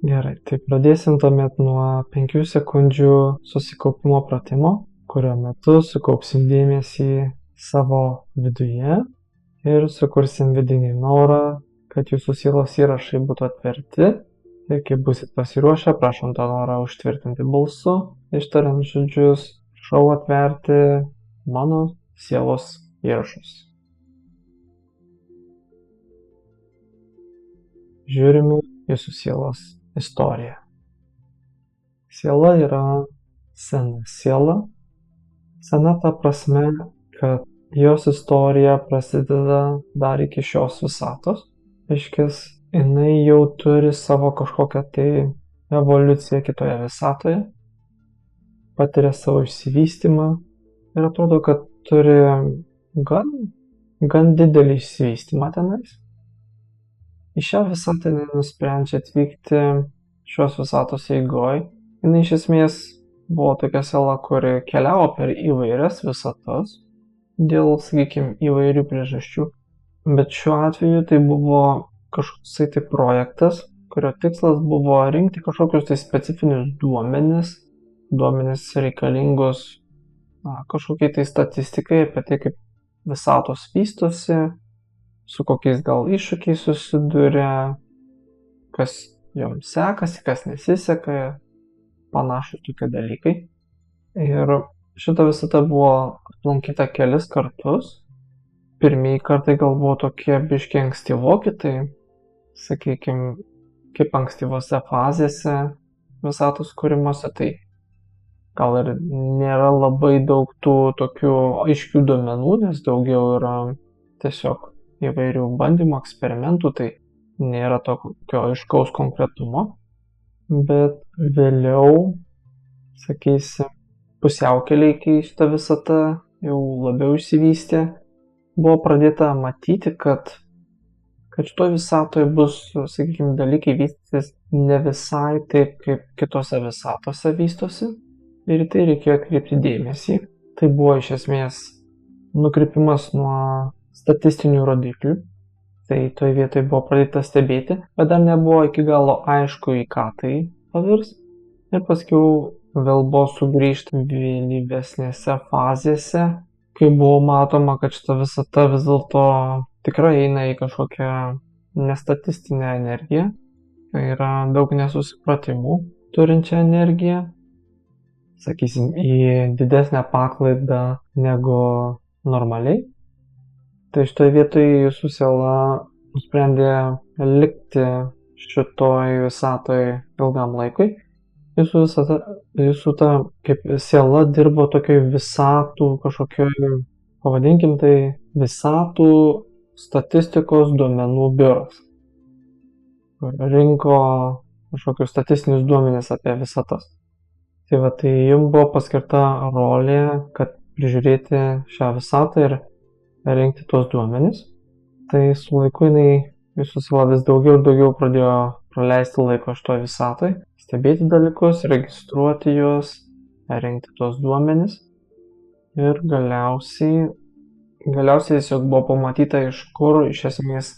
Gerai, tai pradėsim tuomet nuo 5 sekundžių susikaupimo pratimo, kurio metu sukaupsim dėmesį savo viduje ir sukursim vidinį norą, kad jūsų sielos įrašai būtų atverti. Ir kai busit pasiruošę, prašom tą norą užtvirtinti balsu, ištariant žodžius, prašau atverti mano sielos įrašus. Žiūrime jūsų sielos istoriją. Siela yra sena siela. Sena ta prasme, kad jos istorija prasideda dar iki šios visatos. Reiškias, jinai jau turi savo kažkokią tai evoliuciją kitoje visatoje, patiria savo išsivystymą ir atrodo, kad turi gan didelį išsivystymą tenais. Į šią visatą jinai nusprendžia atvykti šios visatos eigoj. Jinai iš esmės buvo tokia siela, kuri keliavo per įvairias visatas dėl, sakykime, įvairių priežasčių. Bet šiuo atveju tai buvo kažkoks tai projektas, kurio tikslas buvo rinkti kažkokius tai specifinius duomenis reikalingus kažkokiai tai statistikai apie tai, kaip visatos vystosi, su kokiais gal iššūkiais susiduria, kas joms sekasi, kas nesiseka, panašus tokie dalykai. Ir šita visata buvo aplankyta kelis kartus. Pirmieji kartai gal buvo tokie biški ankstyvoki, tai, sakykime, kaip ankstyvose fazėse visatos kūrimuose, tai gal ir nėra labai daug tų tokių aiškių duomenų, nes daugiau yra tiesiog įvairių bandymų, eksperimentų, tai nėra tokio aiškaus konkretumo. Bet vėliau, sakysim, pusiaukeliai, kai šita visata jau labiau išsivystė, buvo pradėta matyti, kad šitoje visatoje bus, sakykime, dalykai vystytis ne visai taip, kaip kitose visatose vystosi. Ir į tai reikėjo atkreipti dėmesį. Tai buvo iš esmės nukrypimas nuo statistinių rodiklių. Tai toje vietoje buvo pradėta stebėti, bet dar nebuvo iki galo aišku, į ką tai pavirs. Ir paskiau vėl buvo sugrįžta vėlyvesnėse fazėse, kai buvo matoma, kad šita visata vis dėlto tikrai eina į kažkokią nestatistinę energiją. Tai yra daug nesusipratimų turinčią energiją. Sakysim, į didesnę paklaidą negu normaliai. Tai šitoje vietoje jūsų siela nusprendė likti šitoj visatoje ilgam laikui. Jūsų ta kaip siela dirbo tokioj visatų kažkokioj, pavadinkim tai, visatų statistikos duomenų biuras. Rinko kažkokius statistinius duomenis apie visatas. Tai va, tai jums buvo paskirta rolė, kad prižiūrėti šią visatą ir rinkti tuos duomenis. Tai su laiku jūsų siela vis daugiau ir daugiau pradėjo praleisti laiko šitoje visatoje, stebėti dalykus, registruoti juos, rinkti tuos duomenis. Ir galiausiai tiesiog buvo pamatyta, iš kur iš esmės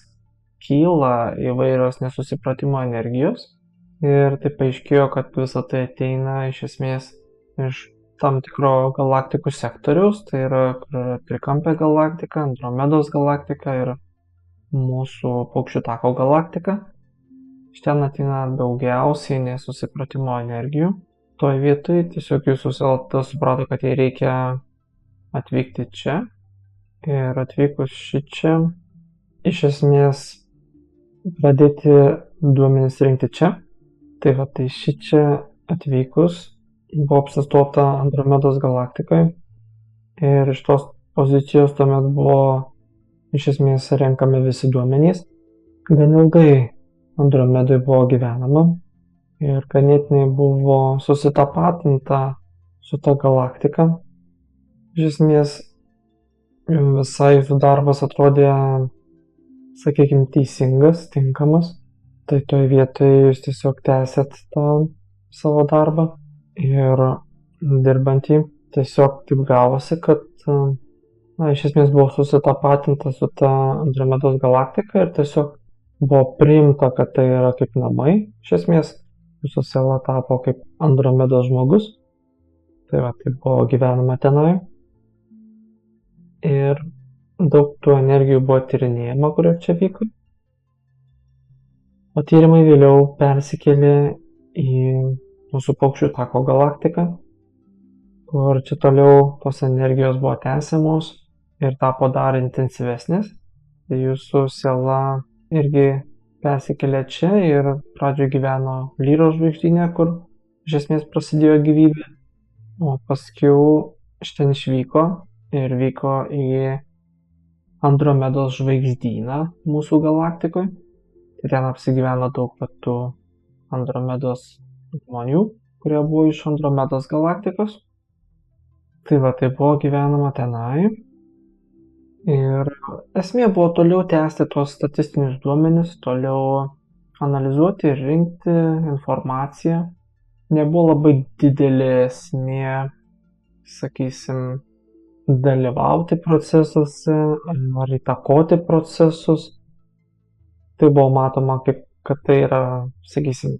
kyla įvairios nesusipratimo energijos. Ir tai paaiškėjo, kad visa tai ateina iš esmės iš tam tikro galaktikų sektoriaus, tai yra Trikampė galaktika, Andromedos galaktika ir mūsų Paukščių tako galaktika. Iš ten ateina daugiausiai nesusipratimo energijų. Toje vietoje tiesiog jūsų siela suprato, kad jai reikia atvykti čia. Ir atvykus šičia, iš esmės pradėti duomenis rinkti čia. Tai va, tai šičia atvykus buvo apsistota Andromedos galaktikoje ir iš tos pozicijos tuomet buvo iš esmės renkami visi duomenys. Gan ilgai Andromedoje buvo gyvenama ir ganėtinai buvo susitapatinta su ta galaktika. Iš esmės visai jūsų darbas atrodė, sakykime, teisingas, tinkamas. Tai toje vietoje jūs tiesiog tęsėt tą savo darbą ir dirbant jį tiesiog taip gavosi, kad iš esmės buvo susitapatinta su ta Andromedos galaktika ir tiesiog buvo priimta, kad tai yra kaip namai. Iš esmės Jūsų siela tapo kaip Andromedos žmogus. Tai buvo gyvenama tenai. Ir daug tų energijų buvo tyrinėjama, kurio čia vyko. O tyrimai vėliau persikėlė į mūsų paukščių tako galaktiką, kur čia toliau tos energijos buvo tęsiamos ir tapo dar intensyvesnės. Tai jūsų siela irgi persikėlė čia ir pradžioje gyveno Lyro žvaigždyne, kur iš esmės prasidėjo gyvybė. O paskiau iš ten išvyko ir vyko į Andromedos žvaigždyną mūsų galaktikoje. Tai ten apsigyveno daug tų Andromedos žmonių, kurie buvo iš Andromedos galaktikos. Tai buvo gyvenama tenai. Ir esmė buvo toliau tęsti tuos statistinius duomenis, toliau analizuoti ir rinkti informaciją. Nebuvo labai didelė esmė, sakysim, dalyvauti procesuose ar įtakoti procesus. Tai buvo matoma, kad tai yra, sakysim,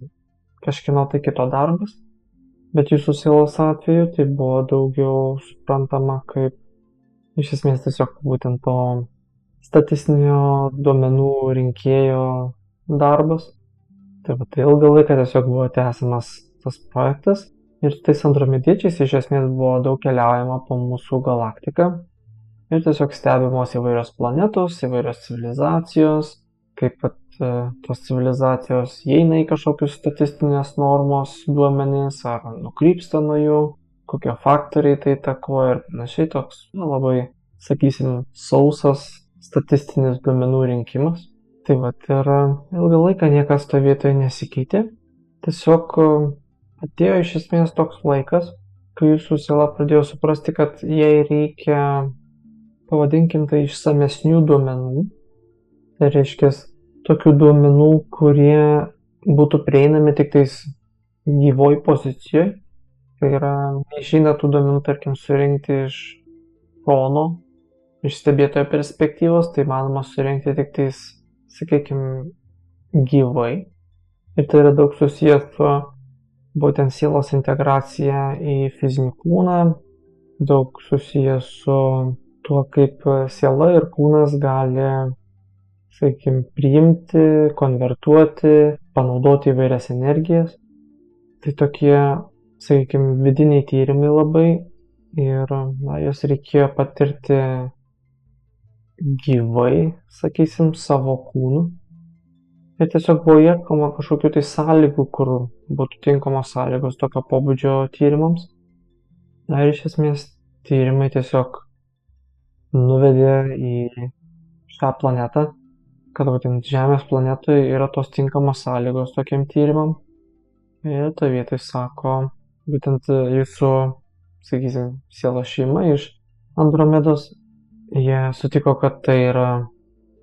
kažkieno tai kito darbas. Bet jūsų sielos atveju tai buvo daugiau suprantama kaip iš esmės tiesiog būtent to statistinio duomenų rinkėjo darbas. Tai ilgą laiką tiesiog buvo tęsiamas tas projektas. Ir tais andromediečiais iš esmės buvo daug keliaujama po mūsų galaktiką ir tiesiog stebimos įvairios planetos, įvairios civilizacijos, kaip tos civilizacijos įeina į kažkokius statistinės normos duomenys ar nukrypsta nuo jų, kokie faktoriai tai įtakoja ir panašiai. Toks labai, sakysim, sausas statistinis duomenų rinkimas. Tai ir ilgą laiką niekas to vietoje nesikeitė. Tiesiog atėjo iš esmės toks laikas, kai jūsų siela pradėjo suprasti, kad jai reikia, pavadinkim tai, išsamesnių duomenų. Tai reiškia tokių duomenų, kurie būtų prieinami tik tais gyvoj pozicijoje. Tai yra, neišeina tų duomenų, tarkim, surinkti iš šono, iš stebėtojo perspektyvos, tai manoma surinkti tik tais, sakykime, gyvai. Ir tai yra daug susijęs su būtent sielos integracija į fizinį kūną, daug susijęs su tuo, kaip siela ir kūnas gali, sakykime, priimti, konvertuoti, panaudoti įvairias energijas. Tai tokie, sakykime, vidiniai tyrimai labai ir jos reikėjo patirti gyvai, sakysim, savo kūnu. Ir tiesiog buvo ieškoma kažkokių tai sąlygų, kur būtų tinkamos sąlygos tokio pobūdžio tyrimams. Na ir iš esmės tyrimai tiesiog nuvedė į šią planetą, kad būtent Žemės planetoje yra tos tinkamos sąlygos tokiam tyrimam. Ir to vietoj sako, būtent jūsų, sakysim, sielos šeima iš Andromedos, jie sutiko, kad tai yra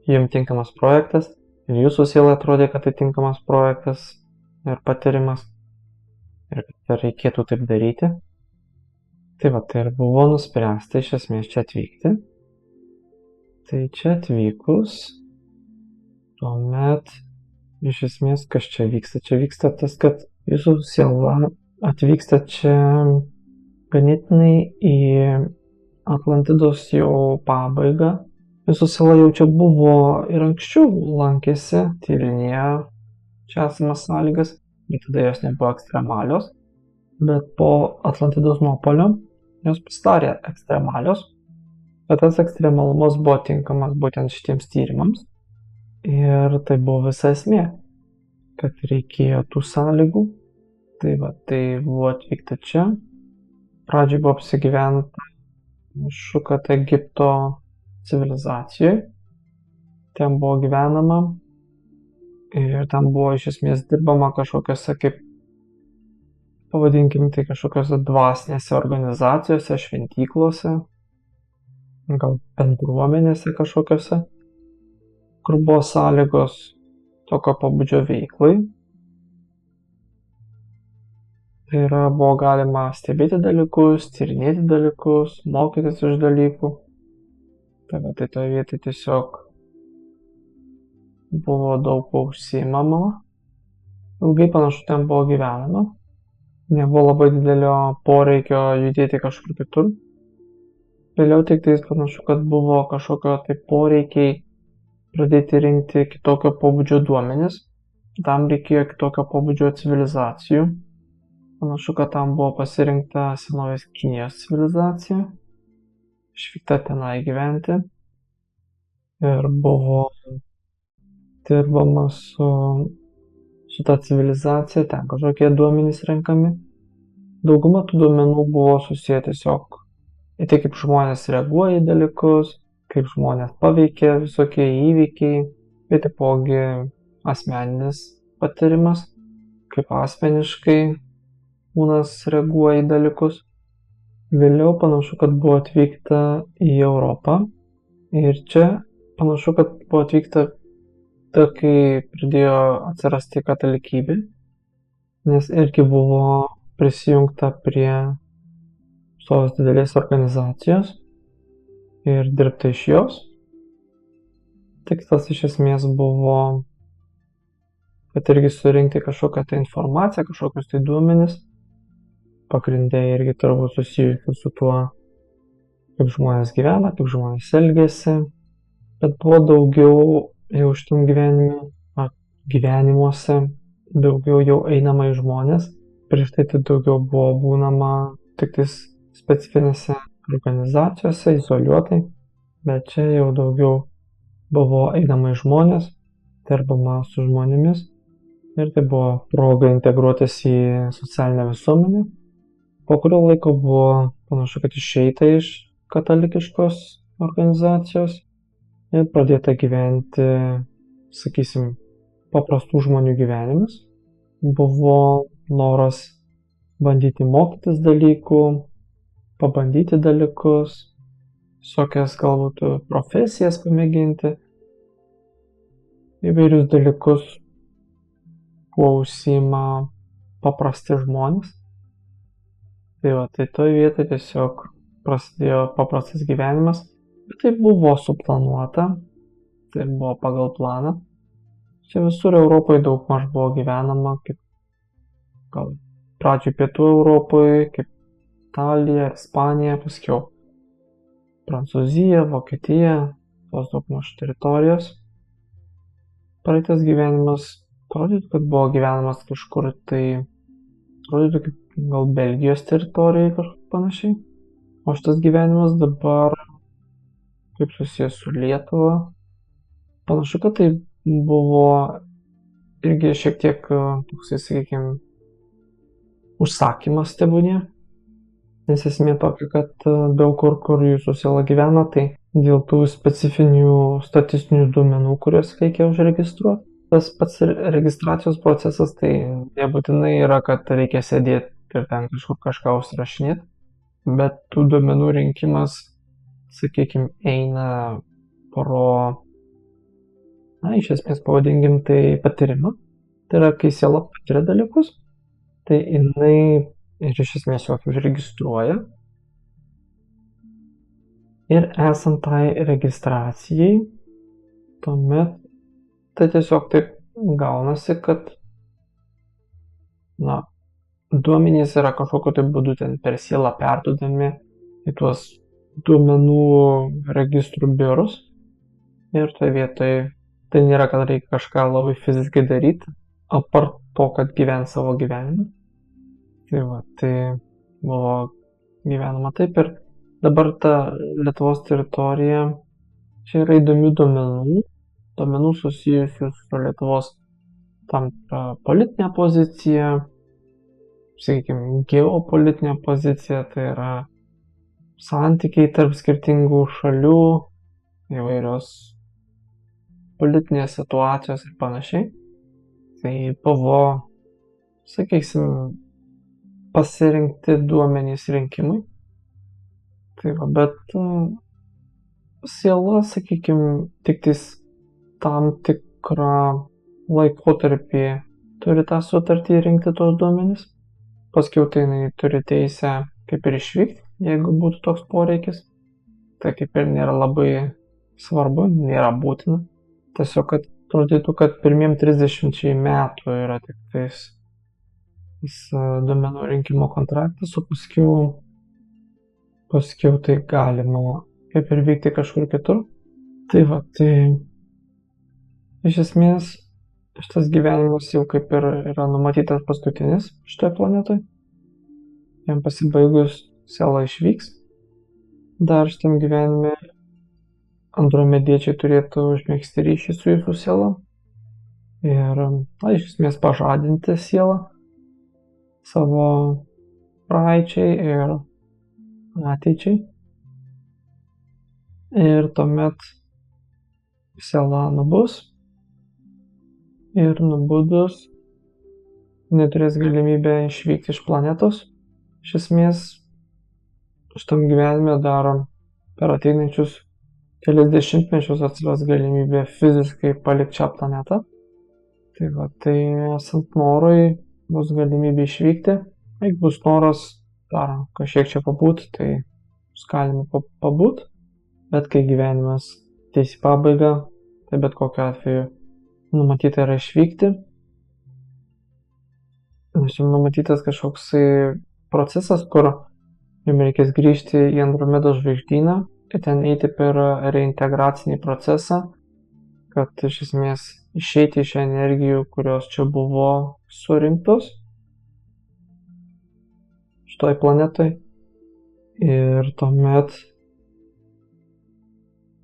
jiems tinkamas projektas. Ir jūsų siela atrodė, kad tai tinkamas projektas ir patyrimas. Ir kad reikėtų taip daryti. Tai ir buvo nuspręsta iš esmės čia atvykti. Tai čia atvykus, tuomet iš esmės kas čia vyksta? Čia vyksta tas, kad jūsų siela atvyksta čia ganėtinai į Atlantidos jau pabaigą. Jūsų siela jau čia buvo ir anksčiau lankėsi, tyrinėjo čia esamas sąlygas, bet tada jos nebuvo ekstremalios. Bet po Atlantidos nuopuolio jos pasidarė ekstremalios, bet tas ekstremalumas buvo tinkamas būtent šitiems tyrimams. Ir tai buvo visa esmė, kad reikėjo tų sąlygų. Tai buvo atvykta čia. Pradžiai buvo apsigyventa Šukat Egipto civilizacijoje. Ten buvo gyvenama ir ten buvo iš esmės dirbama kažkokiose, kaip pavadinkim tai, kažkokiose dvasinėse organizacijose, šventyklose, gal bendruomenėse kažkokiose, kur buvo sąlygos tokio pobūdžio veiklai. Tai yra, buvo galima stebėti dalykus, tyrinėti dalykus, mokytis iš dalykų. Tai toje vietoje tiesiog buvo daug užsiimama. ilgai panašu ten buvo gyvenama, nebuvo labai didelio poreikio judėti kažkur kitur. Vėliau tik tais panašu, kad buvo kažkokio tai poreikiai pradėti rinkti kitokio pobūdžio duomenis. Tam reikėjo kitokio pobūdžio civilizacijų. Panašu, kad tam buvo pasirinkta senovės Kinijos civilizacija. Išvykta tenai gyventi. Ir buvo dirbama su ta civilizacija, ten kažkokie duomenys renkami. Dauguma tų duomenų buvo susiję tiesiog į tai, kaip žmonės reaguoja į dalykus, kaip žmonės paveikia visokie įvykiai, bet taipogi asmeninis patyrimas, kaip asmeniškai kūnas reaguoja į dalykus. Vėliau panašu, kad buvo atvykta į Europą ir čia panašu, kad buvo atvykta tada, kai pradėjo atsirasti katalikybė, nes irgi buvo prisijungta prie tos didelės organizacijos ir dirbta iš jos. Tikslas iš esmės buvo, kad irgi surinkti kažkokią tai informaciją, kažkokius tai duomenis, pagrindė irgi turbūt susijusių su tuo, kaip žmonės gyvena, kaip žmonės elgiasi, bet buvo daugiau jau šitam gyvenimuose, daugiau jau einama į žmonės, prieš tai daugiau buvo būnama tik tais specifinėse organizacijose, izoliuotai, bet čia jau daugiau buvo einama į žmonės, dirbama su žmonėmis ir tai buvo proga integruotis į socialinę visuomenę. Po kurio laiko buvo panašu, kad išeita iš katalikiškos organizacijos ir pradėta gyventi, sakysim, paprastų žmonių gyvenimus. Buvo noras bandyti mokytis dalykų, pabandyti dalykus, visokias galbūt profesijas pamėginti, įvairius dalykus, kuo užsiima paprasti žmonės. Tai toj vietoj tiesiog prasidėjo paprastas gyvenimas, bet tai buvo suplanuota, tai buvo pagal planą. Čia visur Europoje daugmaž buvo gyvenama, kaip gal pradžioj pietų Europoje, kaip Italija, Ispanija, paskiau Prancūzija, Vokietija, tos daugmaž teritorijos. Praeitas gyvenimas, atrodytų, kad buvo gyvenamas kažkur, tai atrodytų kaip gal Belgijos teritorijai kažkaip panašiai. O šitas gyvenimas dabar kaip susijęs su Lietuva. Panašu, kad tai buvo irgi šiek tiek toksai, sakykime, užsakymas tebūnie. Nes esmė tokia, kad daug kur jūsų siela gyvena, tai dėl tų specifinių statistinių duomenų, kuriuos reikia užregistruoti. Tas pats registracijos procesas, tai nebūtinai yra, kad reikia sėdėti ir ten kažką užsirašinėti, bet tų duomenų rinkimas, sakykime, eina iš esmės pavadinkim tai patyrimą. Tai yra, kai siela patiria dalykus, tai jinai ir iš esmės juos užregistruoja. Ir esant tai registracijai, tuomet tai tiesiog taip gaunasi, kad duomenys yra kažkokiu tai būdu ten per sielą perduodami į tuos duomenų registrų biurus. Ir toje vietoje tai nėra, kad reikia kažką labai fiziškai daryti, apart to, kad gyventi savo gyvenimą. Tai buvo gyvenama taip ir dabar ta Lietuvos teritorija, čia yra įdomių duomenų susijusių su Lietuvos tam politinė pozicija, sakykime, geopolitinė pozicija, tai yra santykiai tarp skirtingų šalių, įvairios politinės situacijos ir panašiai. Tai buvo, sakysim, pasirinkti duomenys rinkimui. Bet siela, sakykime, tik tais tam tikrą laikotarpį turi tą sutartį rinkti tos duomenys. Paskiau tai jinai turi teisę kaip ir išvykti, jeigu būtų toks poreikis. Tai kaip ir nėra labai svarbu, nėra būtina. Tiesiog, kad atrodytų, kad pirmiem 30 metų yra tik tais duomenų rinkimo kontraktas, o paskiau tai galima kaip ir vykti kažkur kitur. Tai va, tai iš esmės šitas gyvenimas jau kaip ir yra numatytas paskutinis šitoje planetoje. Jam pasibaigus siela išvyks. Dar šitam gyvenime andromediečiai turėtų užmėgsti ryšį su jūsų siela ir iš esmės pažadinti sielą savo praeičiai ir ateičiai. Ir tuomet siela nubus ir nubudus neturės galimybę išvykti iš planetos. Iš esmės šitam gyvenime dar per ateinančius kelias dešimtmečius atsiras galimybė fiziškai palikti šią planetą. Tai va, tai esant norui bus galimybė išvykti. Jeigu bus noras dar kažkiek čia pabūt, tai bus galima pabūt. Bet kai gyvenimas ateis į pabaigą, tai bet kokiu atveju numatyta yra išvykti. Nes jums numatytas kažkoksai procesas, kur jums reikės grįžti į Andromedos žvaigždyną ir ten eiti per reintegracinį procesą, kad iš esmės išeiti iš energijų, kurios čia buvo surinktos šitoj planetoj. Ir tuomet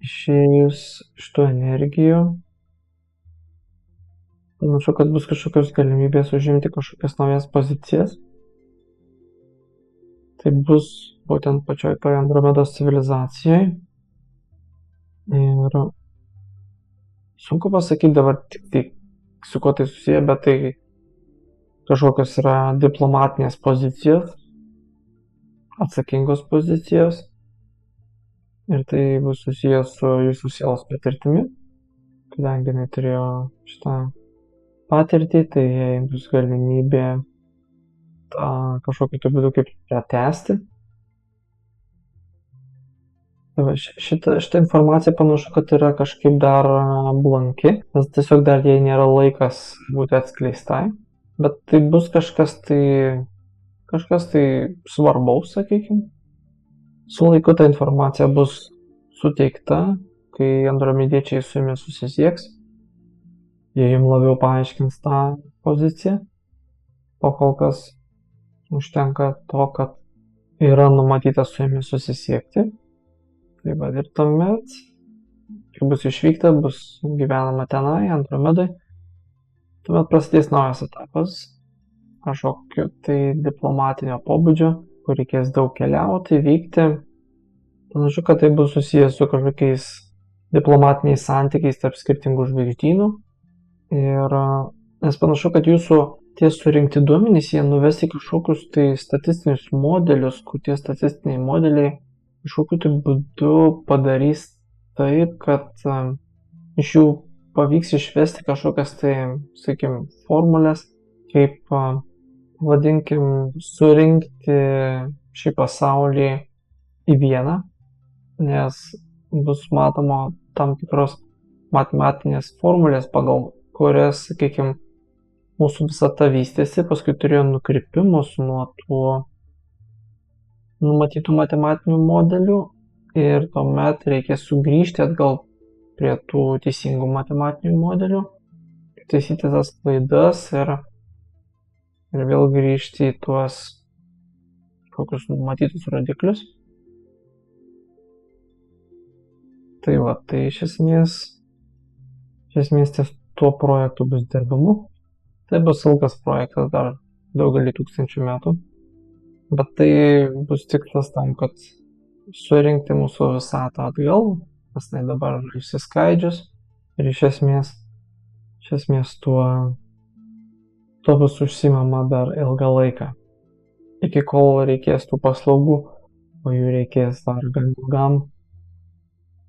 išėjus iš tų energijų, panašu, kad bus kažkokios galimybės užimti kažkokias naujas pozicijas. Tai bus būtent pačioj toj Andromedos civilizacijai. Ir sunku pasakyti dabar tik tai, su kuo tai susiję, bet tai kažkokios yra diplomatinės pozicijos, atsakingos pozicijos. Ir tai bus susijęs su jūsų sielos patirtimi. Kadangi jinai turėjo šitą patirtį, tai jai bus galimybė kažkokiu būdu kaip pratęsti. Šitą informaciją panašu, kad yra kažkaip dar blanki, nes tiesiog dar jai nėra laikas būti atskleistai. Bet tai bus kažkas tai svarbaus, sakykime. Su laiku ta informacija bus suteikta, kai andromediečiai su jumis susisieks. Jie jums labiau paaiškins tą poziciją. O kol kas užtenka to, kad yra numatyta su jumis susisiekti. Tai va, ir tuomet, kai bus išvykta, bus gyvenama tenai, Andromedai, tuomet prasidės naujas etapas, kažkokio tai diplomatinio pobūdžio, kur reikės daug keliauti, vykti. Panašu, kad tai bus susijęs su kažkokiais diplomatiniais santykiais tarp skirtingų žvaigždynų. Ir nes panašu, kad jūsų tie surinkti duomenys, jie nuvesti kažkokius tai statistinius modelius, kur tie statistiniai modeliai kažkokiu tai būdu padarys taip, kad iš jų pavyks išvesti kažkokias tai, sakykim, formulės, kaip, vadinkim, surinkti šį pasaulį į vieną, nes bus matoma tam tikros matematinės formulės, pagal kurias, sakykim, mūsų visata vystėsi, paskui turėjo nukrypimus nuo tų numatytų matematinių modelių ir tuomet reikės sugrįžti atgal prie tų teisingų matematinių modelių, taisyti tas klaidas ir vėl grįžti į tuos kokius numatytus rodiklius. Tai va, tai iš esmės ties tuo projektu bus dirbama. Tai bus ilgas projektas, dar daugelį tūkstančių metų, bet tai bus tikslas tam, kad surinkti mūsų visatą atgal, nes tai dabar išsiskaidžius ir iš esmės tuo bus užsiimama dar ilgą laiką, iki kol reikės tų paslaugų, o jų reikės dar gan ilgam.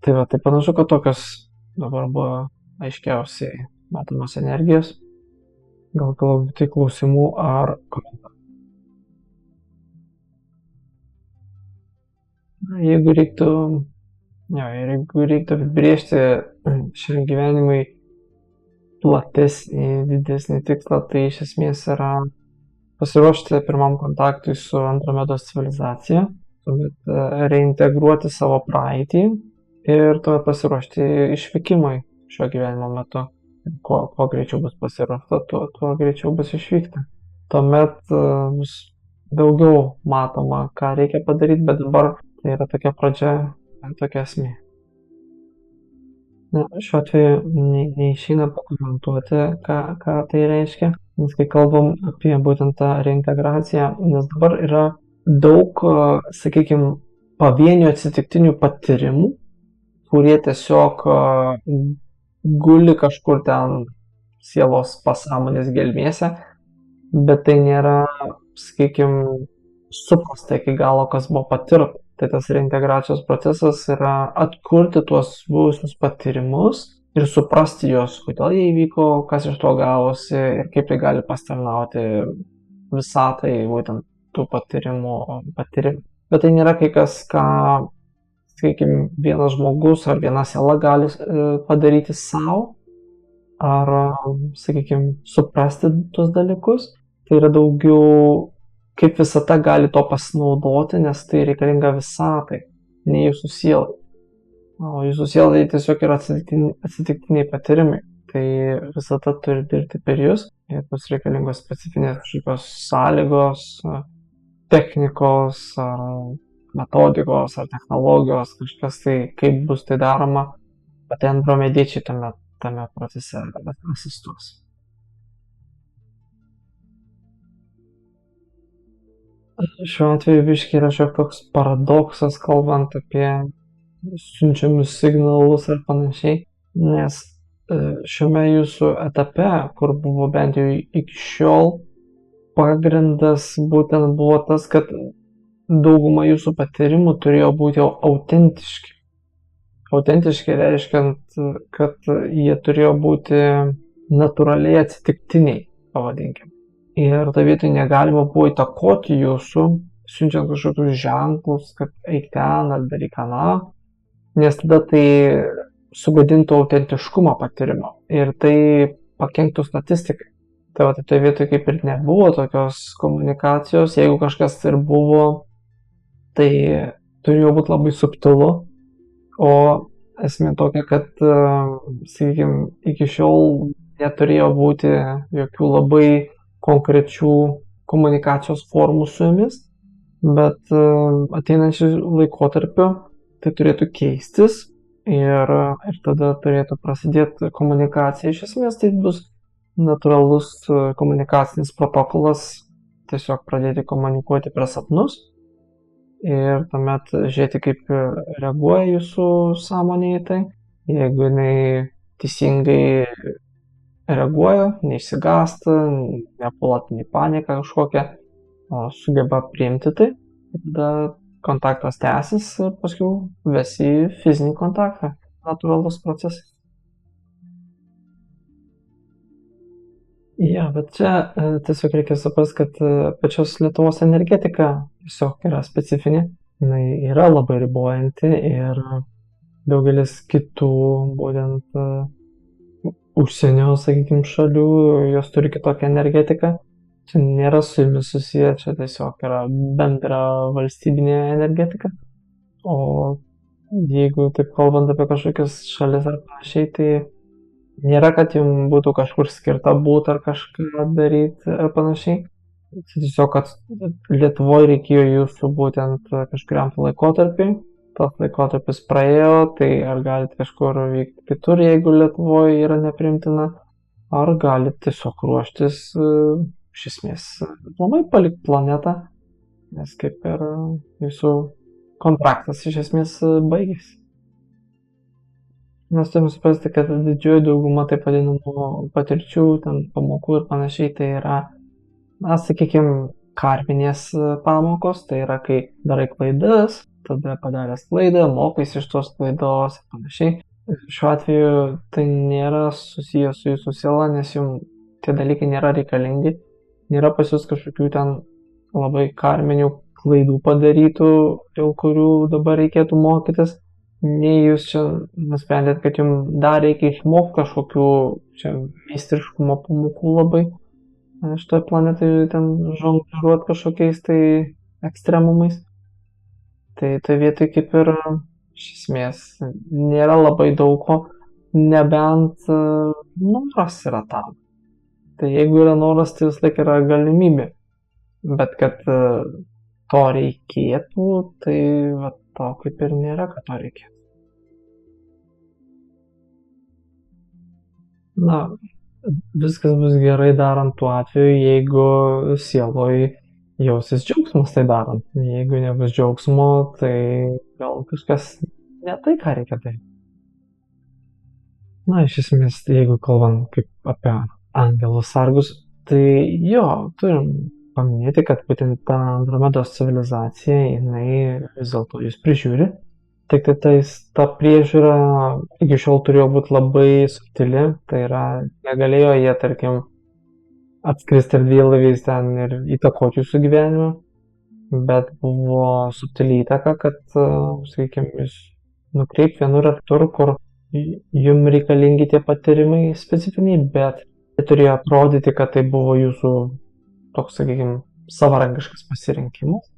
Tai va, tai panašu, kad tokios dabar buvo aiškiausiai matomos energijos. Gal galbūt klausimų ar komentarų. Jeigu reiktų apibrėžti šiam gyvenimui platesnį, didesnį tikslą, tai iš esmės yra pasiruošti pirmam kontaktui su Andromedos civilizacija, tuomet reintegruoti savo praeitį ir tuomet pasiruošti išvykimui šio gyvenimo metu. Kuo greičiau bus pasiruošta, tuo greičiau bus išvykti. Tuomet bus daugiau matoma, ką reikia padaryti, bet dabar tai yra tokia pradžia, tokia esmė. Na, šiuo atveju neišeina pakomentuoti, ką tai reiškia, nes kai kalbam apie būtent tą reintegraciją, nes dabar yra daug, sakykime, pavienių atsitiktinių patyrimų, kurie tiesiog guli kažkur ten sielos pasąmonės gelmėse, bet tai nėra, sakykime, suprasta iki galo, kas buvo patirta. Tai tas reintegracijos procesas yra atkurti tuos buvusius patyrimus ir suprasti juos, kodėl jie įvyko, kas iš to gavosi ir kaip tai gali pasitarnauti visatai būtent tų patyrimų. Bet tai nėra kai kas, ką, sakykime, vienas žmogus ar viena siela gali padaryti savo, ar, sakykime, suprasti tuos dalykus. Tai yra daugiau kaip visata gali to pasinaudoti, nes tai reikalinga visatai, ne jūsų sielai. O jūsų sielai tiesiog yra atsitiktiniai patyrimai. Tai visata turi dirbti per jūs ir bus reikalingos specifinės kažkokios sąlygos, technikos, ar metodikos, ar technologijos, kažkas tai, kaip bus tai daroma, bet andromediečiai tame procese asistuos. Šiuo atveju biškai yra šioks toks paradoksas, kalbant apie siunčiamus signalus ir panašiai, nes šiame jūsų etape, kur buvo bent jau iki šiol, pagrindas būtent buvo tas, kad dauguma jūsų patyrimų turėjo būti autentiški. Autentiški reiškiant, kad jie turėjo būti natūraliai atsitiktiniai, pavadinkime. Ir tą vietą negalima buvo įtakoti jūsų, siunčiant kažkokius ženklus, kad eik ten ar daryk aną, nes tada tai sugadintų autentiškumą patyrimo ir tai pakenktų statistikai. Tai va, tai vietoj kaip ir nebuvo tokios komunikacijos, jeigu kažkas ir buvo, tai turėjo būti labai subtilu, o esmė tokia, kad, sakykime, iki šiol neturėjo būti jokių labai konkrečių komunikacijos formų su jumis, bet ateinančiu laikotarpiu tai turėtų keistis ir tada turėtų prasidėti komunikacija. Iš esmės tai bus natūralus komunikacinis protokolas, tiesiog pradėti komunikuoti per sapnus ir tuomet žiūrėti, kaip reaguoja jūsų sąmonė į tai. Jeigu jinai teisingai reaguoja, neišsigąsta, nepuolat į paniką kažkokią, o sugeba priimti tai, tada kontaktas tęsis ir paskui ves į fizinį kontaktą, natūralus procesas. Ja, bet čia tiesiog reikia suprasti, kad pačios Lietuvos energetika tiesiog yra specifinė, jinai yra labai ribojanti ir daugelis kitų būtent užsienio, sakykime, šalių, jos turi kitokią energetiką. Čia nėra su jumis susiję, čia tiesiog yra bendra valstybinė energetika. O jeigu taip kalbant apie kažkokias šalis ar panašiai, tai nėra, kad jums būtų kažkur skirta būti ar kažką daryti ar panašiai. Tiesiog, kad Lietuvoje reikėjo jūsų būtent kažkuriam laikotarpiui. Tas laikotarpis praėjo, tai ar galite kažkur vykti kitur, jeigu Lietuvoje yra nepriimtina, ar galite tiesiog ruoštis, iš esmės, aplamai palikti planetą, nes kaip ir jūsų kontraktas iš esmės baigėsi. Mes turime suprasti, kad didžioji dauguma taip vadinamų patirčių, ten pamokų ir panašiai, tai yra, sakykime, karminės pamokos, tai yra, kai darai klaidas, tada padaręs klaidą, mokais iš tos klaidos ir panašiai. Šiuo atveju tai nėra susijęs su jūsų siela, nes jums tie dalykai nėra reikalingi. Nėra pas jūs kažkokių ten labai karminių klaidų padarytų, dėl kurių dabar reikėtų mokytis. nei jūs čia nusprendėt, kad jums dar reikia išmokti kažkokių čia meistriškumo pamokų labai šitoje planetoje ten žongliruot kažkokiais tai ekstremumais. Tai toje vietoje kaip ir iš esmės nėra labai daug ko, nebent noras yra tam. Tai jeigu yra noras, tai vis laik yra galimybė. Bet kad to reikėtų, tai va, to kaip ir nėra, kad to reikėtų. Na, viskas bus gerai darant tuo atveju, jeigu sieloj jausis džiaugsmas tai darant. Jeigu nebus džiaugsmo, tai gal kažkas ne tai, ką reikia daryti. Na, iš esmės, jeigu kalbant kaip apie angelus sargus, tai jo, turim paminėti, kad būtent ta Andromedos civilizacija, jinai vis dėlto jūs prižiūri. Tik tai ta priežiūra iki šiol turėjo būti labai subtili, tai yra negalėjo jie, tarkim, atskristi erdvėlaiviais ten ir įtakoti jūsų gyvenimą, bet buvo subtili įtaka, kad, sakykime, jūs nukreip vienur ar kitur, kur jums reikalingi tie patyrimai specifiniai, bet tai turėjo atrodyti, kad tai buvo jūsų toks, sakykime, savarankiškas pasirinkimas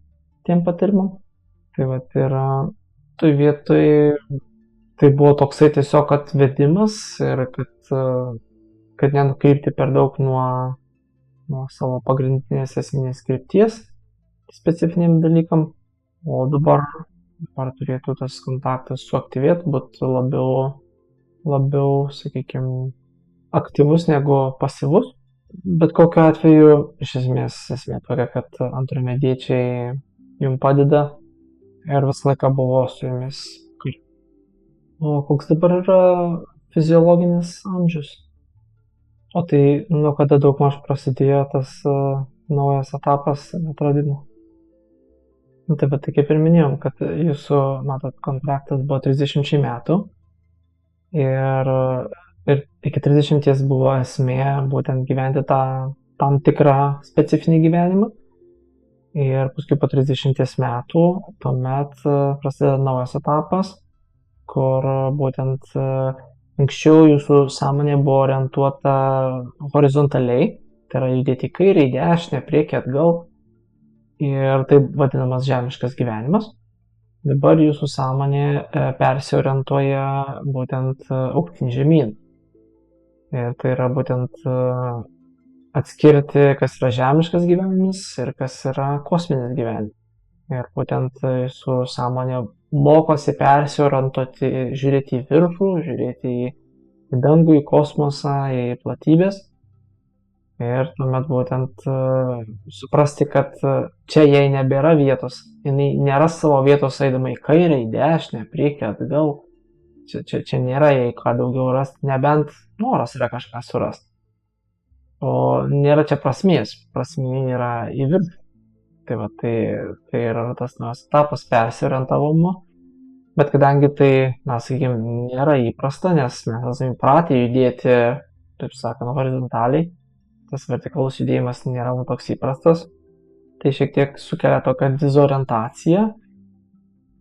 tiem patyrimam. Tai va, yra toj vietoj tai buvo toksai tiesiog atvedimas ir kad nenukreipti per daug nuo savo pagrindinės esminės krypties specifiniam dalykam, o dabar turėtų tas kontaktas suaktyvėti, būti labiau, sakykime, aktyvus negu pasyvus. Bet kokiu atveju, iš esmė tokia, kad andromediečiai jums padeda ir visą laiką buvo su jumis. O koks dabar yra fiziologinis amžius? O tai nuo kada daugmaž prasidėjo tas naujas etapas atradimo? Nu taip, tai kaip ir minėjom, kad jūsų, matot, kontraktas buvo 30 metų ir iki 30 buvo esmė būtent gyventi tą tam tikrą specifinį gyvenimą. Ir paskui po 30 metų tuomet prasideda naujas etapas, kur būtent anksčiau jūsų sąmonė buvo orientuota horizontaliai, tai yra judėti į kairę, į dešinę, priekį, atgal. Ir tai vadinamas žemiškas gyvenimas. Dabar jūsų sąmonė persiorientuoja būtent aukštyn žemyn. Ir tai yra būtent atskirti, kas yra žemiškas gyvenimas ir kas yra kosminis gyvenimas. Ir būtent jūsų sąmonė mokosi persiorientuoti, žiūrėti į viršų, žiūrėti į dangų, į kosmosą, į platybės. Ir tuomet būtent suprasti, kad čia jai nebėra vietos, jinai nėra savo vietos eidama į kairę, į dešinę, priekį, atgal. Čia nėra jai ką daugiau rasti, nebent noras yra kažką surasti. O nėra čia prasmės, prasmė yra į viršų. Tai va, tai yra tas naujas etapas persiorientavimo, bet kadangi tai, na, sakykime, nėra įprasta, nes mes esame įpratę judėti, taip sakant, horizontaliai, tas vertikalus judėjimas nėra toks įprastas, tai šiek tiek sukelia tokią dizorientaciją.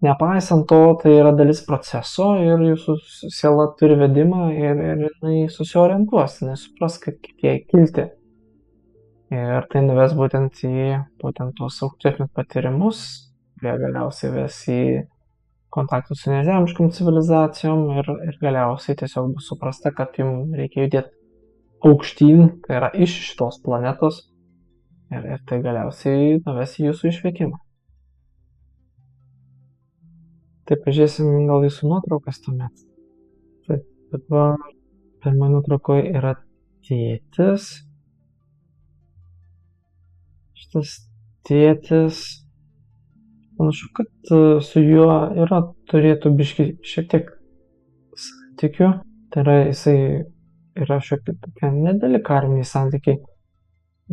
Nepaisant to, tai yra dalis proceso ir jūsų siela turi vedimą ir jinai susiorientuos, jinai supras, kaip jai kilti. Ir tai nuves būtent į tuos aukštesnius patyrimus, kurie galiausiai ves į kontaktus su nežemiškom civilizacijom ir galiausiai tiesiog bus suprasta, kad jums reikia judėti aukštyn, tai yra iš šitos planetos ir tai galiausiai nuves į jūsų išvykimą. Tai pažiūrėsim gal jūsų nuotraukas tuomet. Taip, dabar pirmoje nuotraukoje yra tėtis. Šitas tėtis, panašu, kad su juo turėtų biškį šiek tiek santykių. Tai yra, jisai yra šiek tiek tokie nedėli karminiai santykiai.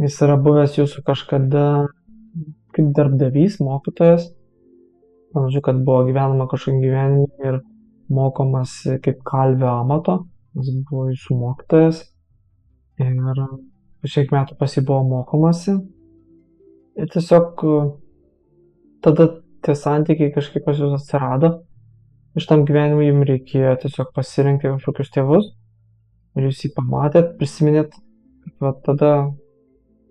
Jis yra buvęs jūsų kažkada kaip darbdavys, mokytojas. Panašu, kad buvo gyvenama kažkokį gyvenimą ir mokomasi kaip kalvio amato. Jis buvo jūsų mokytojas. Ir šiek metų pas jį buvo mokomasi. Ir tiesiog tada tie santykiai kažkaip pas jūs atsirado. šitam gyvenimui jums reikėjo tiesiog pasirinkti kažkokius tėvus ir jūs jį pamatėt, prisiminėt, kad tada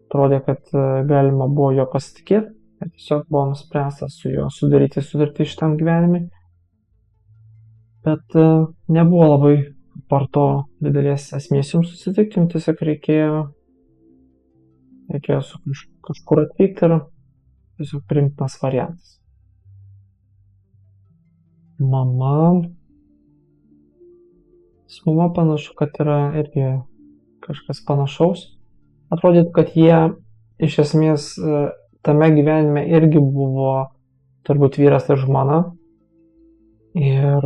atrodė, kad galima buvo jo pasitikėti ir tiesiog buvo nuspręsta su juo sudaryti sutartį šitam gyvenimui. Bet nebuvo labai parto didelės esmės jums susitikti, jums tiesiog reikėjo su kažkur atvykti ir tiesiog priimtinas variantas. Su mama panašu, kad yra irgi kažkas panašaus. Atrodytų, kad jie iš esmės tame gyvenime irgi buvo turbūt vyras ir žmona. Ir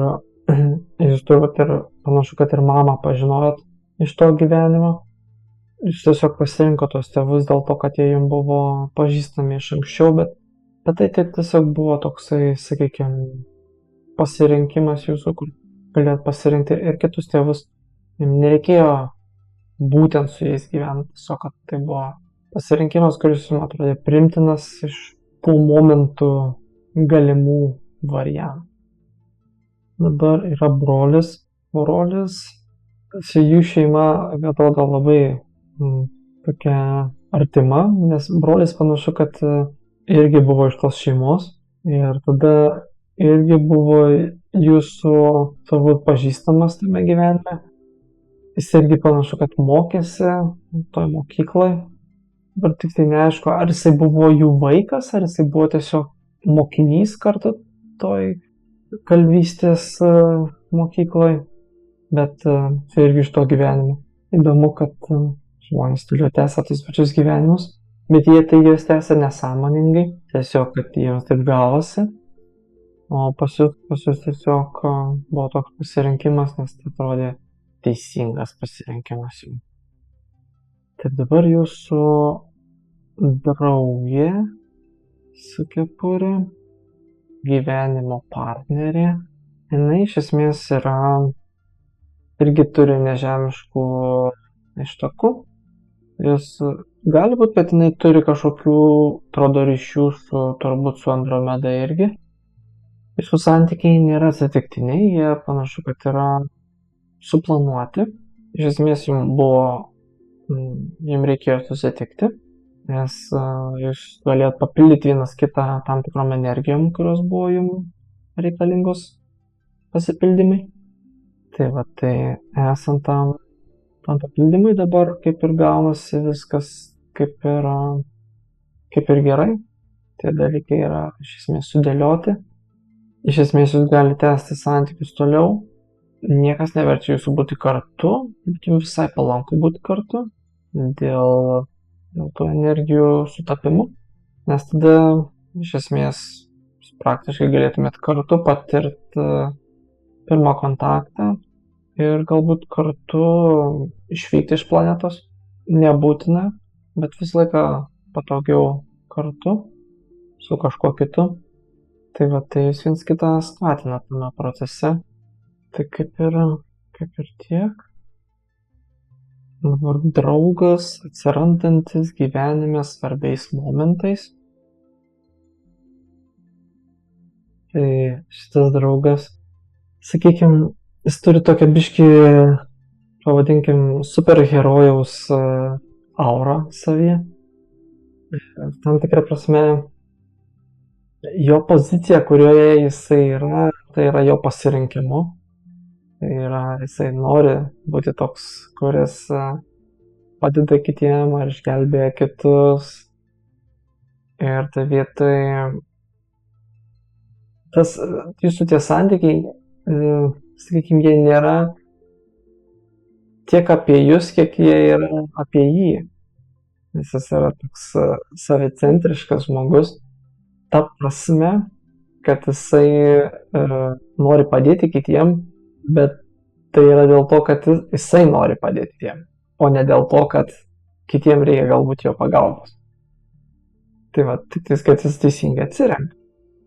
jūs turbūt ir panašu, kad ir mamą pažinojot iš to gyvenimo. Jūs tiesiog pasirinko tos tėvus dėl to, kad jie jums buvo pažįstami iš anksčiau, bet tai tiesiog buvo toksai, sakykime, pasirinkimas jūsų, kur galėt pasirinkti ir kitus tėvus. Jums nereikėjo būtent su jais gyventi, tiesiog kad tai buvo pasirinkimas, kuris jums atrodė priimtinas iš tų momentų galimų variantų. Dabar yra brolis. Jų šeima atrodo labai tokia artima, nes brolis panašu, kad irgi buvo iš tos šeimos ir tada irgi buvo jūsų turbūt pažįstamas tame gyvenime. Jis irgi panašu, kad mokėsi toj mokykloje. Bet tik tai neaišku, ar jisai buvo jų vaikas, ar jisai buvo tiesiog mokinys kartu toj kalvystės mokykloje. Bet tai irgi iš to gyvenimo. Įdomu, kad žmonės toliau tęsia tais pačius gyvenimus, bet jie tai juos tęsia nesąmoningai, tiesiog, kad jiems taip gavosi. O pas jūs tiesiog buvo toks pasirinkimas, nes tai atrodė teisingas pasirinkimas jums. Taip dabar jūsų draugė su kepurė, gyvenimo partnerė, jinai iš esmės yra irgi turi nežemiškų ištakų. Jis gali būti, kad jinai turi kažkokių atrodo ryšių turbūt su Andromeda irgi. Jūsų santykiai nėra atsitiktiniai, jie panašu, kad yra suplanuoti. Iš esmės jums reikėjo susitikti, nes jūs galėjot papildyti vienas kitą tam tikrom energijom, kurios buvo jums reikalingos pasipildymai. Tai esant tam papildymui dabar kaip ir gaunasi viskas kaip ir gerai. Tie dalykai yra iš esmės sudėlioti. Iš esmės jūs galite tęsti santykius toliau. Niekas neverčia jūsų būti kartu, bet jums visai palanku būti kartu dėl tų energijų sutapimų. Nes tada iš esmės praktiškai galėtumėt kartu patirti pirmą kontaktą ir galbūt kartu išvykti iš planetos. Nebūtina, bet visą laiką patogiau kartu su kažkuo kitu. Tai jūs viens kitą skatinat tame procese. Tai kaip ir tiek. Dabar draugas atsirandantis gyvenime svarbiais momentais. Tai šitas draugas, sakykime, jis turi tokią biškį, pavadinkim, superherojaus aurą savyje. Tam tikrą prasme, jo pozicija, kurioje jisai yra, tai yra jo pasirinkimu. Tai yra, jisai nori būti toks, kuris padeda kitiem ar išgelbėja kitus. Ir tai vietoj, jūsų tie santykiai, sakykime, jie nėra tiek apie jūs, kiek jie yra apie jį. Nes jis yra toks savicentriškas žmogus. Ta prasme, kad jisai nori padėti kitiem, bet tai yra dėl to, kad jisai nori padėti kitiem, o ne dėl to, kad kitiem reikia galbūt jo pagalbos. Tai tik kad jis teisingai atsirenka.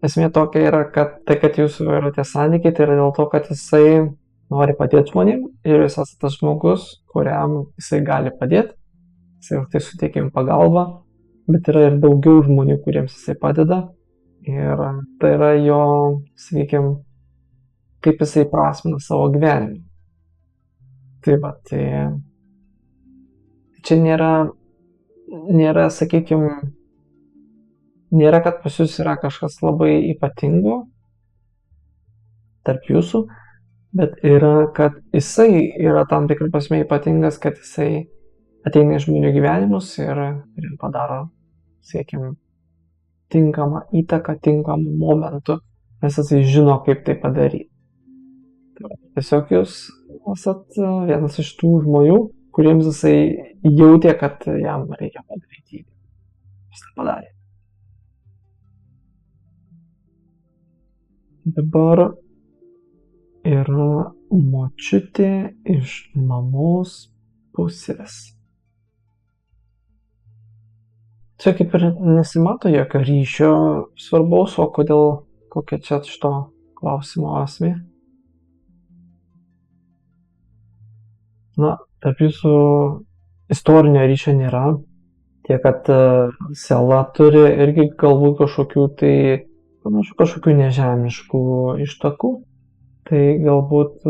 Esmė tokia yra, kad tai, kad jūsų yra tie santykiai, tai yra dėl to, kad jisai nori padėti žmonėm ir jūs esate tas žmogus, kuriam jisai gali padėti. Jisai tai suteikia jums pagalbą, bet yra ir daugiau žmonių, kuriems jisai padeda. Ir tai yra jo, sakykime, kaip jisai prasmina savo gyvenimą. Tai va, tai čia nėra, sakykime, nėra, kad pas jūs yra kažkas labai ypatingo tarp jūsų, bet yra, kad jisai yra tam tikrą prasme ypatingas, kad jisai ateina į žmonių gyvenimus ir padaro, sakykime, tinkamą įtaką, tinkamą momentu, nes jisai žino, kaip tai padaryti. Tiesiog jūs esat vienas iš tų žmonių, kuriems jisai jautė, kad jam reikia padaryti. Jis tai padarė. Dabar yra močiutė iš mamos pusės. Čia kaip ir nesimato jokio ryšio svarbaus, o kokia čia šito klausimo esmė? Na, tarp jūsų istorinio ryšio nėra, tiek kad siela turi irgi galbūt kažkokių nežemiškų ištakų, tai galbūt,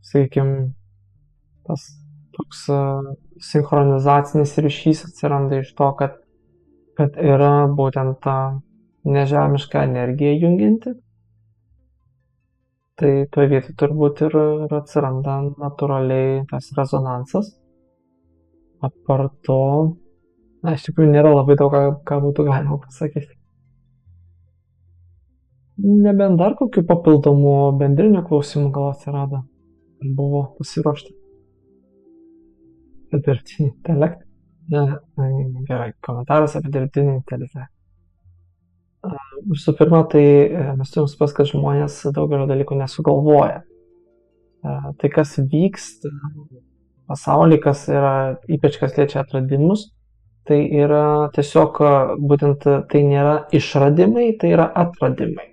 sakykime, tas toks sinchronizacinis ryšys atsiranda iš to, kad yra būtent ta nežemiška energija jungianti. Tai toje vietoje turbūt ir atsiranda natūraliai tas rezonansas. Apart to, iš tikrųjų nėra labai daug, ką būtų galima pasakyti. Nebent dar kokių papildomų bendrinių klausimų gal atsirado. Buvo pasiruošta. Apie dirbtinį intelektą. Gerai, komentaras apie dirbtinį intelektą. Visų pirma, tai mes turim suprasti, kad žmonės daugelio dalykų nesugalvoja. Tai, kas vyksta pasaulyje, kas yra, ypač kas liečia atradimus, tai yra tiesiog, būtent tai nėra išradimai, tai yra atradimai.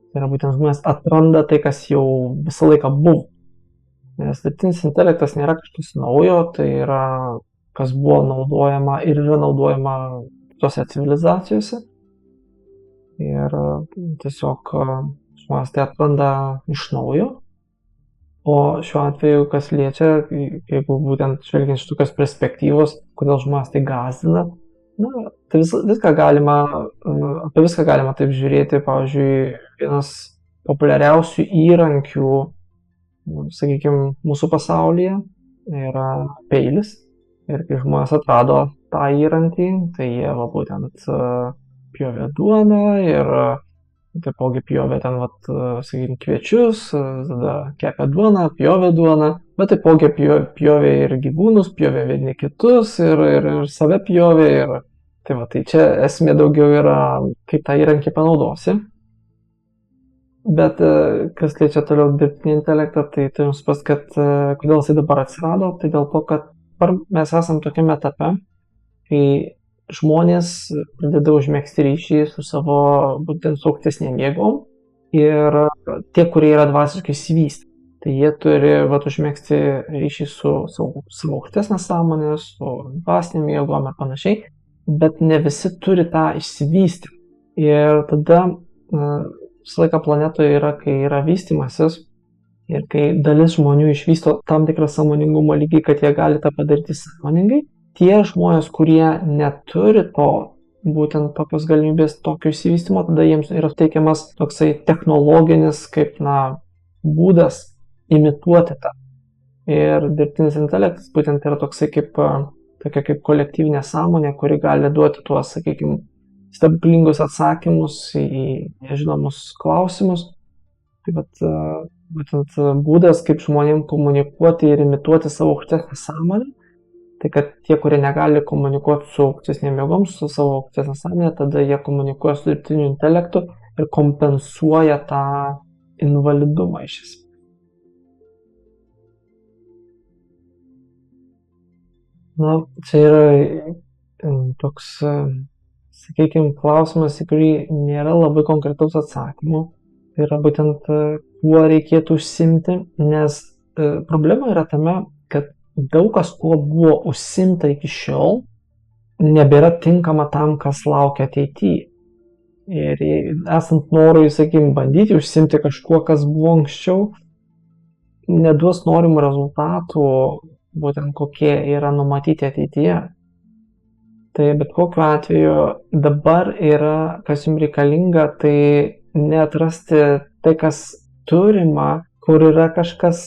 Tai yra būtent žmonės atranda tai, kas jau visą laiką buvo. Nes dirbtinis intelektas nėra kažkas naujo, tai yra, kas buvo naudojama ir yra naudojama kitose civilizacijose. Ir tiesiog žmonės tai atranda iš naujo. O šiuo atveju, kas liečia, jeigu būtent žvelgiant iš tokios perspektyvos, kodėl žmonės tai gąsdina, tai apie viską galima taip žiūrėti. Pavyzdžiui, vienas populiariausių įrankių, sakykime, mūsų pasaulyje yra peilis. Ir kai žmonės atrado tą įrankį, tai jie būtent pjovė duoną ir taipogi pjovė ten, sakykime, kviečius, tada kepė duoną, pjovė duoną, bet taipogi pjovė ir gyvūnus, pjovė vieni kitus ir save pjovė. Tai čia esmė daugiau yra, kaip tą įrankį panaudosi. Bet kas liečia toliau dirbtinį intelektą, tai turim suprasti, kad kodėl jisai dabar atsirado, tai dėl to, kad mes esam tokiame etape, kai žmonės pradeda užmegzti ryšį su savo būtent su aukštesnėm jėgom ir tie, kurie yra dvasiškai išsivystę, tai jie turi užmegzti ryšį su savo aukštesnė sąmonė, su dvasinėm jėgom ir panašiai, bet ne visi turi tą išsivystymą. Ir tada visą laiką planetoje yra, kai yra vystymasis ir kai dalis žmonių išvysto tam tikrą sąmoningumo lygį, kad jie gali tą padaryti sąmoningai. Tie žmonės, kurie neturi būtent tokios galimybės, tokio išsivystymo, tada jiems yra teikiamas toksai technologinis kaip būdas imituoti tą. Ir dirbtinis intelektas būtent yra toksai tokia kaip kolektyvinė sąmonė, kuri gali duoti tuos, sakykime, stebuklingus atsakymus į nežinomus klausimus. Tai būtent būdas, kaip žmonėms komunikuoti ir imituoti savo aukštesnę sąmonę. Tai kad tie, kurie negali komunikuoti su aukštesnėm jėgom, su savo aukštesnė sąmonė, tada jie komunikuoja su dirbtiniu intelektu ir kompensuoja tą invalidumą iš esmės. Čia yra toks, sakykime, klausimas, į kurį nėra labai konkretaus atsakymo. Tai yra būtent, kuo reikėtų užsiimti, nes problema yra tame, kad daug kas, kuo buvo užsiimta iki šiol, nebėra tinkama tam, kas laukia ateityje. Ir esant norui, sakykime, bandyti užsimti kažkuo, kas buvo anksčiau, neduos norimų rezultatų, būtent kokie yra numatyti ateityje. Tai bet kokiu atveju dabar yra, kas jums reikalinga, tai neatrasti tai, kas turima, kur yra kažkas,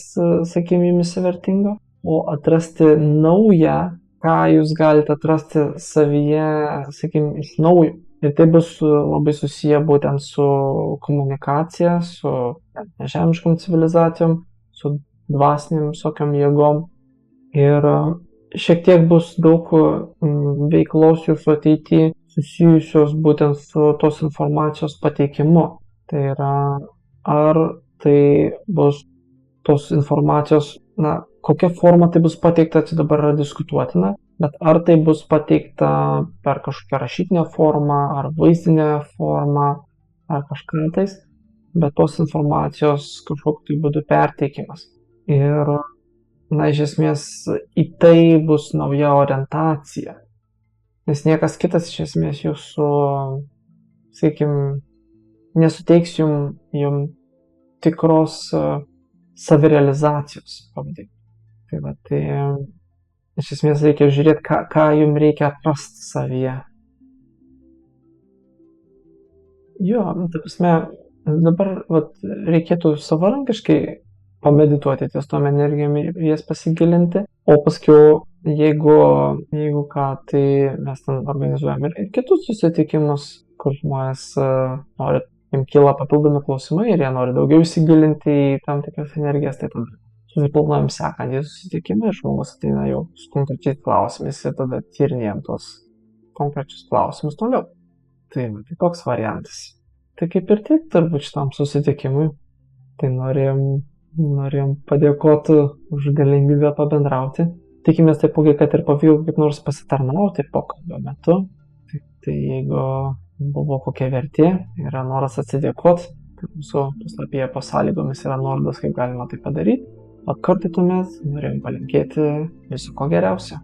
sakykime, jums vertingo, o atrasti naują, ką jūs galite atrasti savyje, sakykime, iš naujo. Ir tai bus labai susiję būtent su komunikacija, su nežemiškom civilizacijom, su dvasiniam visokiam jėgom. Ir šiek tiek bus daug veiklos jūsų ateityje susijusios būtent su tos informacijos pateikimu. Tai yra, ar tai bus tos informacijos, kokia forma tai bus pateikta, tai dabar yra diskutuotina, bet ar tai bus pateikta per kažkokią rašytinę formą, ar vaizdinę formą, ar kažką tais, bet tos informacijos kažkokiu tai būdu perteikimas. Ir, iš esmės, į tai bus nauja orientacija, nes niekas kitas iš esmės jūsų, sakykime, nesuteiks jums tikros savirealizacijos, pavadinti. Tai iš esmės reikia žiūrėti, ką jums reikia atrasti savyje. Ta prasme, dabar reikėtų savarankiškai pamedituoti ties tom energijom ir jas pasigilinti, o paskiau, jeigu ką, tai mes ten organizuojam ir kitus susitikimus, kur žmonės nori, jiems kyla papildomi klausimai ir jie nori daugiau įsigilinti į tam tikras energijas, tai tada susiplanuojam sekantį susitikimą ir žmogus ateina jau su konkrečiais klausimais ir tada tyrinėjam tos konkrečius klausimus toliau. Tai toks variantas. Tai kaip ir tiek turbūt šitam susitikimui. Tai norėjom padėkoti už galimybę pabendrauti. Tikimės taipogi, kad ir pavyko kaip nors pasitarnauti pokalbio metu. Tai jeigu buvo kokia vertė, yra noras atsidėkoti, tai mūsų puslapyje po sąlygomis yra nuorodos, kaip galima tai padaryti. Atkartai tuomet norėjom palinkėti viso ko geriausio.